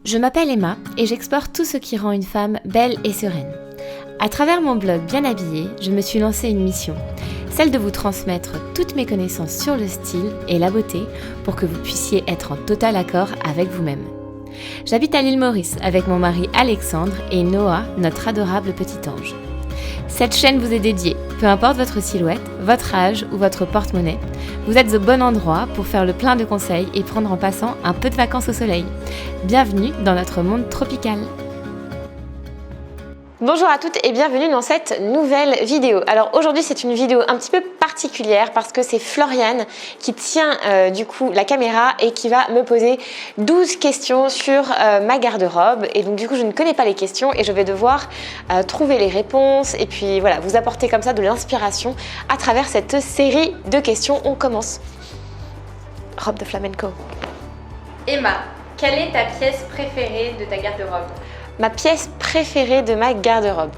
Je m'appelle Emma et j'explore tout ce qui rend une femme belle et sereine. À travers mon blog Bien habillée, je me suis lancé une mission, celle de vous transmettre toutes mes connaissances sur le style et la beauté pour que vous puissiez être en total accord avec vous-même. J'habite à l'île Maurice avec mon mari Alexandre et Noah, notre adorable petit ange. Cette chaîne vous est dédiée, peu importe votre silhouette, votre âge ou votre porte-monnaie, vous êtes au bon endroit pour faire le plein de conseils et prendre en passant un peu de vacances au soleil. Bienvenue dans notre monde tropical. Bonjour à toutes et bienvenue dans cette nouvelle vidéo. Alors aujourd'hui c'est une vidéo un petit peu particulière parce que c'est Floriane qui tient du coup la caméra et qui va me poser 12 questions sur ma garde-robe. Et donc du coup je ne connais pas les questions et je vais devoir trouver les réponses et puis voilà, vous apporter comme ça de l'inspiration à travers cette série de questions. On commence. Robe de flamenco. Emma, quelle est ta pièce préférée de ta garde-robe ? Ma pièce préférée de ma garde-robe.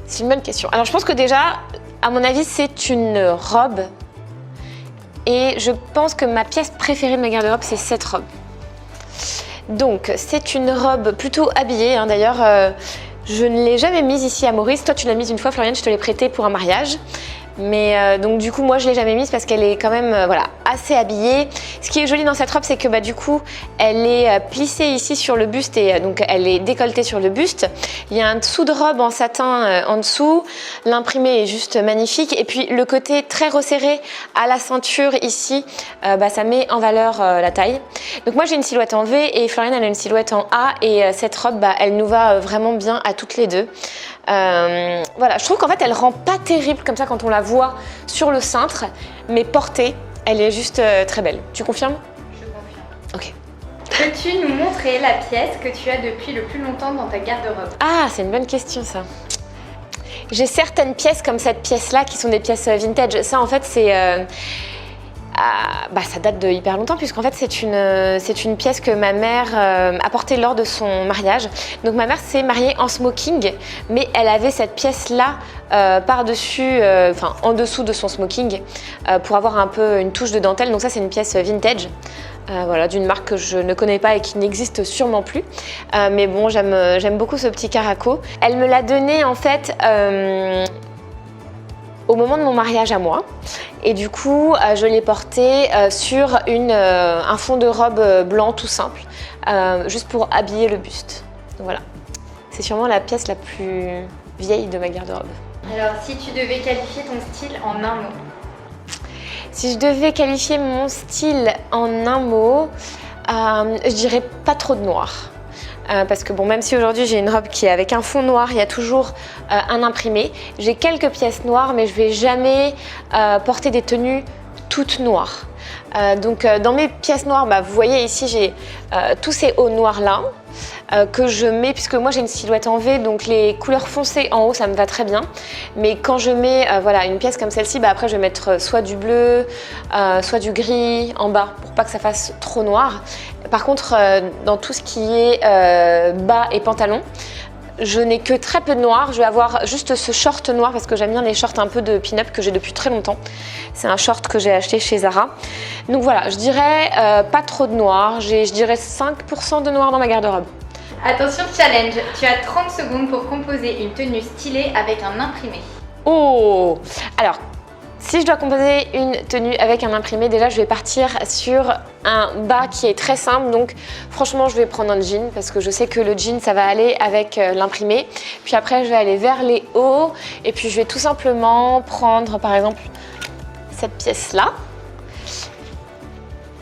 C'est une bonne question. Alors je pense que déjà, à mon avis, c'est une robe. Et je pense que ma pièce préférée de ma garde-robe, c'est cette robe. Donc c'est une robe plutôt habillée. D'ailleurs, je ne l'ai jamais mise ici à Maurice. Toi, tu l'as mise une fois, Floriane, je te l'ai prêtée pour un mariage. Mais donc du coup moi je l'ai jamais mise parce qu'elle est quand même voilà, assez habillée. Ce qui est joli dans cette robe c'est que du coup elle est plissée ici sur le buste et donc elle est décolletée sur le buste. Il y a un dessous de robe en satin en dessous. L'imprimé est juste magnifique et puis le côté très resserré à la ceinture ici ça met en valeur la taille. Donc moi j'ai une silhouette en V et Floriane elle a une silhouette en A et cette robe elle nous va vraiment bien à toutes les deux. Voilà, je trouve qu'en fait elle rend pas terrible comme ça quand on la voit sur le cintre, mais portée, elle est juste très belle. Tu confirmes ? Je confirme. Ok. Peux-tu nous montrer la pièce que tu as depuis le plus longtemps dans ta garde-robe ? Ah, c'est une bonne question ça. J'ai certaines pièces comme cette pièce-là qui sont des pièces vintage. Ça en fait c'est... ça date de hyper longtemps puisqu'en fait c'est une pièce que ma mère a portée lors de son mariage. Donc ma mère s'est mariée en smoking, mais elle avait cette pièce-là par-dessus, en dessous de son smoking pour avoir un peu une touche de dentelle. Donc ça c'est une pièce vintage. Voilà, d'une marque que je ne connais pas et qui n'existe sûrement plus. Mais bon, j'aime beaucoup ce petit caraco. Elle me l'a donné en fait au moment de mon mariage à moi. Et du coup, je l'ai portée sur un fond de robe blanc tout simple, juste pour habiller le buste. Donc voilà, c'est sûrement la pièce la plus vieille de ma garde-robe. Alors, si tu devais qualifier ton style en un mot ? Si je devais qualifier mon style en un mot, je dirais pas trop de noir. Parce que bon, même si aujourd'hui j'ai une robe qui est avec un fond noir, il y a toujours un imprimé. J'ai quelques pièces noires, mais je vais jamais porter des tenues toutes noires. Donc dans mes pièces noires, vous voyez ici j'ai tous ces hauts noirs là que je mets, puisque moi j'ai une silhouette en V, donc les couleurs foncées en haut ça me va très bien. Mais quand je mets une pièce comme celle-ci, après je vais mettre soit du bleu, soit du gris en bas pour pas que ça fasse trop noir. Par contre dans tout ce qui est bas et pantalon, je n'ai que très peu de noir. Je vais avoir juste ce short noir parce que j'aime bien les shorts un peu de pin-up que j'ai depuis très longtemps. C'est un short que j'ai acheté chez Zara. Donc voilà, je dirais pas trop de noir. Je dirais 5% de noir dans ma garde-robe. Attention challenge, tu as 30 secondes pour composer une tenue stylée avec un imprimé. Oh! Alors, si je dois composer une tenue avec un imprimé, déjà je vais partir sur un bas qui est très simple. Donc franchement je vais prendre un jean parce que je sais que le jean ça va aller avec l'imprimé. Puis après je vais aller vers les hauts et puis je vais tout simplement prendre par exemple cette pièce là.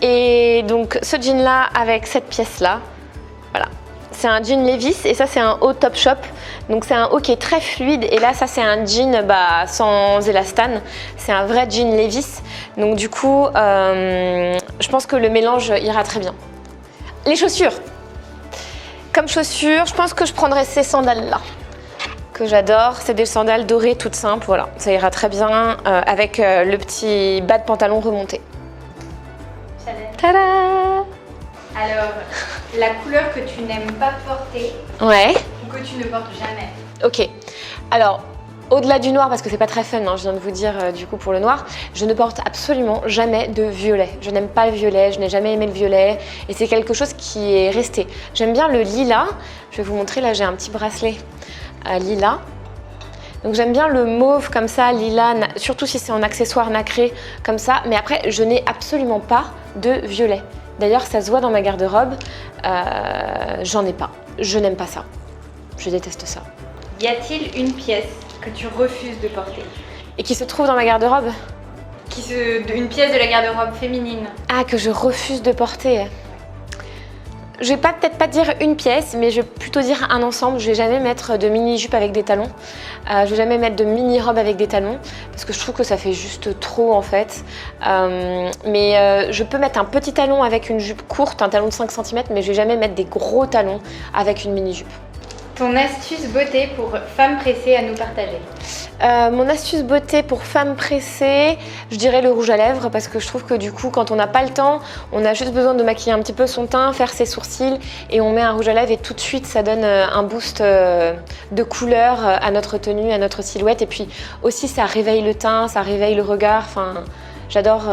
Et donc ce jean là avec cette pièce là, voilà. C'est un jean Levi's et ça c'est un haut Topshop. Donc c'est un haut qui est très fluide et là ça c'est un jean sans élastane. C'est un vrai jean Levi's. Donc du coup je pense que le mélange ira très bien. Les chaussures. Comme chaussures, je pense que je prendrai ces sandales là que j'adore. C'est des sandales dorées toutes simples. Voilà, ça ira très bien avec le petit bas de pantalon remonté. Challenge. Tada! Alors, la couleur que tu n'aimes pas porter Ouais. ou que tu ne portes jamais. Ok. Alors, Au-delà du noir, parce que c'est pas très fun, hein, je viens de vous dire du coup pour le noir, je ne porte absolument jamais de violet. Je n'aime pas le violet, je n'ai jamais aimé le violet et c'est quelque chose qui est resté. J'aime bien le lilas, je vais vous montrer, là j'ai un petit bracelet lilas. Donc j'aime bien le mauve comme ça, lilas, surtout si c'est en accessoire nacré comme ça, mais après je n'ai absolument pas de violet. D'ailleurs ça se voit dans ma garde-robe, j'en ai pas, je n'aime pas ça, je déteste ça. Y a-t-il une pièce que tu refuses de porter? Et qui se trouve dans ma garde-robe? Une pièce de la garde-robe féminine. Ah, que je refuse de porter. Je vais peut-être pas dire une pièce, mais je vais plutôt dire un ensemble. Je vais jamais mettre de mini-jupe avec des talons. Je vais jamais mettre de mini-robe avec des talons, parce que je trouve que ça fait juste trop en fait. Je peux mettre un petit talon avec une jupe courte, un talon de 5 cm, mais je vais jamais mettre des gros talons avec une mini-jupe. Ton astuce beauté pour femme pressée à nous partager? Mon astuce beauté pour femme pressée, je dirais le rouge à lèvres, parce que je trouve que du coup quand on n'a pas le temps, on a juste besoin de maquiller un petit peu son teint, faire ses sourcils et on met un rouge à lèvres et tout de suite ça donne un boost de couleur à notre tenue, à notre silhouette, et puis aussi ça réveille le teint, ça réveille le regard, enfin j'adore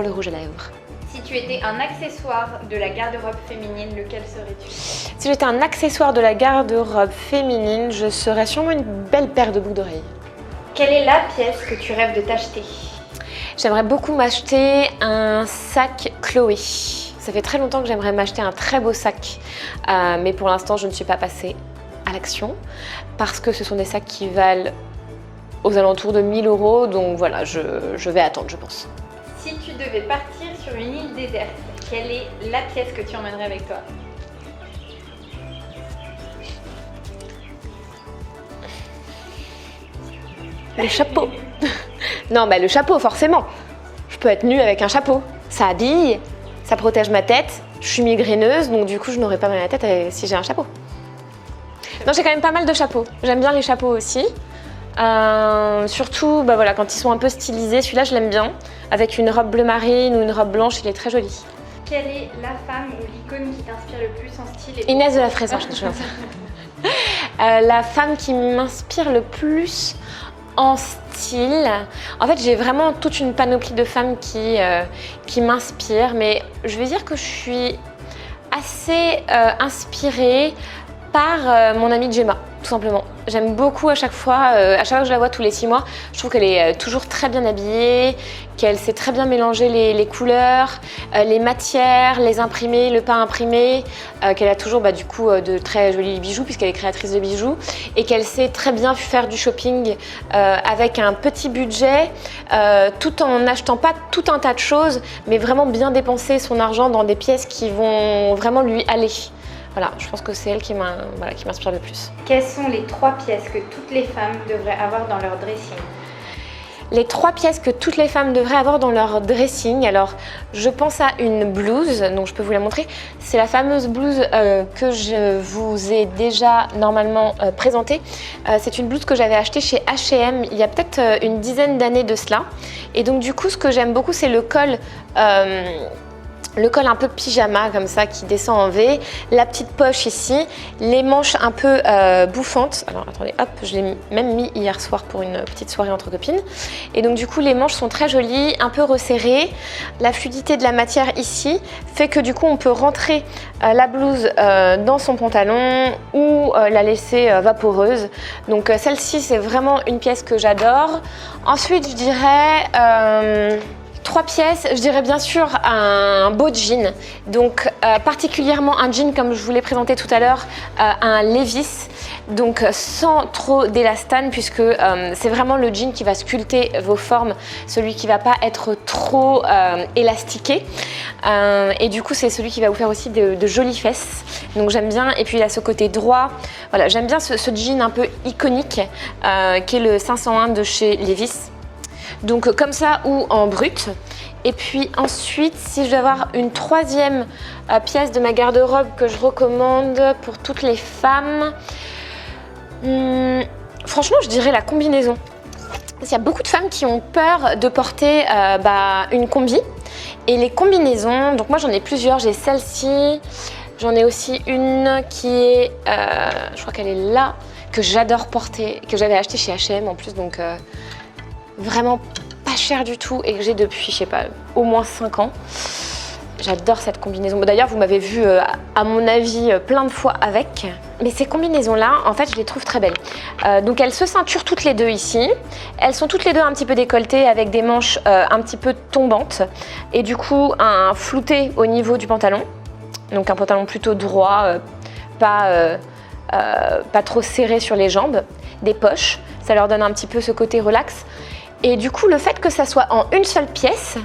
le rouge à lèvres. Si tu étais un accessoire de la garde-robe féminine, lequel serais-tu? Si j'étais un accessoire de la garde-robe féminine, je serais sûrement une belle paire de boucles d'oreilles. Quelle est la pièce que tu rêves de t'acheter? J'aimerais beaucoup m'acheter un sac Chloé. Ça fait très longtemps que j'aimerais m'acheter un très beau sac, mais pour l'instant je ne suis pas passée à l'action parce que ce sont des sacs qui valent aux alentours de 1 000 €, donc voilà, je vais attendre, je pense. Si tu devais partir sur une île déserte, quelle est la pièce que tu emmènerais avec toi? Le chapeau. Non, le chapeau, forcément. Je peux être nue avec un chapeau. Ça habille, ça protège ma tête. Je suis migraineuse, donc du coup, je n'aurai pas mal à la tête si j'ai un chapeau. Non, j'ai quand même pas mal de chapeaux. J'aime bien les chapeaux aussi. Surtout voilà, quand ils sont un peu stylisés. Celui-là, je l'aime bien. Avec une robe bleu marine ou une robe blanche, il est très joli. Quelle est la femme ou l'icône qui t'inspire le plus en style et Inès de la Fraison, je pense. La femme qui m'inspire le plus en style, en fait j'ai vraiment toute une panoplie de femmes qui m'inspirent, mais je vais dire que je suis assez inspirée par mon amie Gemma, tout simplement. J'aime beaucoup à chaque fois que je la vois tous les 6 mois, je trouve qu'elle est toujours très bien habillée, qu'elle sait très bien mélanger les couleurs, les matières, les imprimés, le pas imprimé, qu'elle a toujours du coup de très jolis bijoux puisqu'elle est créatrice de bijoux et qu'elle sait très bien faire du shopping avec un petit budget, tout en n'achetant pas tout un tas de choses, mais vraiment bien dépenser son argent dans des pièces qui vont vraiment lui aller. Voilà, je pense que c'est elle qui m'inspire le plus. Quelles sont les 3 pièces que toutes les femmes devraient avoir dans leur dressing? Les 3 pièces que toutes les femmes devraient avoir dans leur dressing, alors je pense à une blouse, donc je peux vous la montrer. C'est la fameuse blouse que je vous ai déjà normalement présentée. C'est une blouse que j'avais achetée chez H&M il y a peut-être une dizaine d'années de cela. Et donc du coup, ce que j'aime beaucoup, c'est le col un peu pyjama comme ça qui descend en V, la petite poche ici, les manches un peu bouffantes. Alors attendez, hop, je l'ai même mis hier soir pour une petite soirée entre copines. Et donc du coup les manches sont très jolies, un peu resserrées. La fluidité de la matière ici fait que du coup on peut rentrer la blouse dans son pantalon ou la laisser vaporeuse. Donc celle-ci c'est vraiment une pièce que j'adore. Ensuite je dirais 3 pièces, je dirais bien sûr un beau jean, donc particulièrement un jean comme je vous l'ai présenté tout à l'heure, un Levi's, donc sans trop d'élastane puisque c'est vraiment le jean qui va sculpter vos formes, celui qui ne va pas être trop élastiqué et du coup c'est celui qui va vous faire aussi de jolies fesses, donc j'aime bien. Et puis il a ce côté droit, voilà, j'aime bien ce jean un peu iconique qui est le 501 de chez Levi's. Donc comme ça ou en brut. Et puis ensuite, si je dois avoir une 3e pièce de ma garde-robe que je recommande pour toutes les femmes, franchement je dirais la combinaison. Il y a beaucoup de femmes qui ont peur de porter une combi. Et les combinaisons, donc moi j'en ai plusieurs, j'ai celle-ci, j'en ai aussi une qui est, je crois qu'elle est là, que j'adore porter, que j'avais acheté chez H&M en plus, donc vraiment pas cher du tout et que j'ai depuis, je sais pas, au moins 5 ans. J'adore cette combinaison. Bon, d'ailleurs, vous m'avez vu, à mon avis, plein de fois avec. Mais ces combinaisons-là, en fait, je les trouve très belles. Donc, elles se ceinturent toutes les deux ici. Elles sont toutes les deux un petit peu décolletées avec des manches un petit peu tombantes. Et du coup, un flouté au niveau du pantalon. Donc, un pantalon plutôt droit, pas trop serré sur les jambes. Des poches, ça leur donne un petit peu ce côté relax. Et du coup, le fait que ça soit en une seule pièce,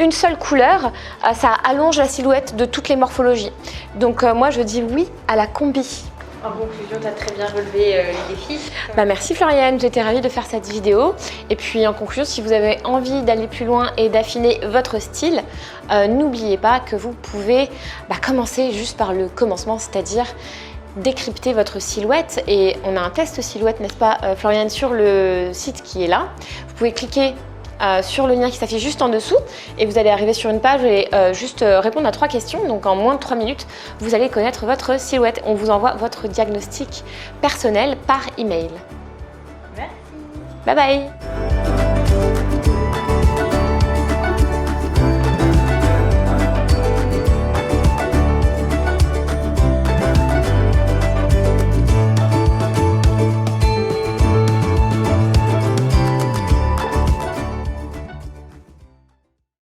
une seule couleur, ça allonge la silhouette de toutes les morphologies. Donc moi, je dis oui à la combi. En conclusion, tu as très bien relevé les défis. Merci Floriane, j'étais ravie de faire cette vidéo. Et puis en conclusion, si vous avez envie d'aller plus loin et d'affiner votre style, n'oubliez pas que vous pouvez commencer juste par le commencement, c'est-à-dire décrypter votre silhouette. Et on a un test silhouette, n'est-ce pas Floriane, sur le site qui est là. Vous pouvez cliquer sur le lien qui s'affiche juste en dessous et vous allez arriver sur une page et juste répondre à 3 questions. Donc en moins de 3 minutes, vous allez connaître votre silhouette. On vous envoie votre diagnostic personnel par email. Merci. Bye bye.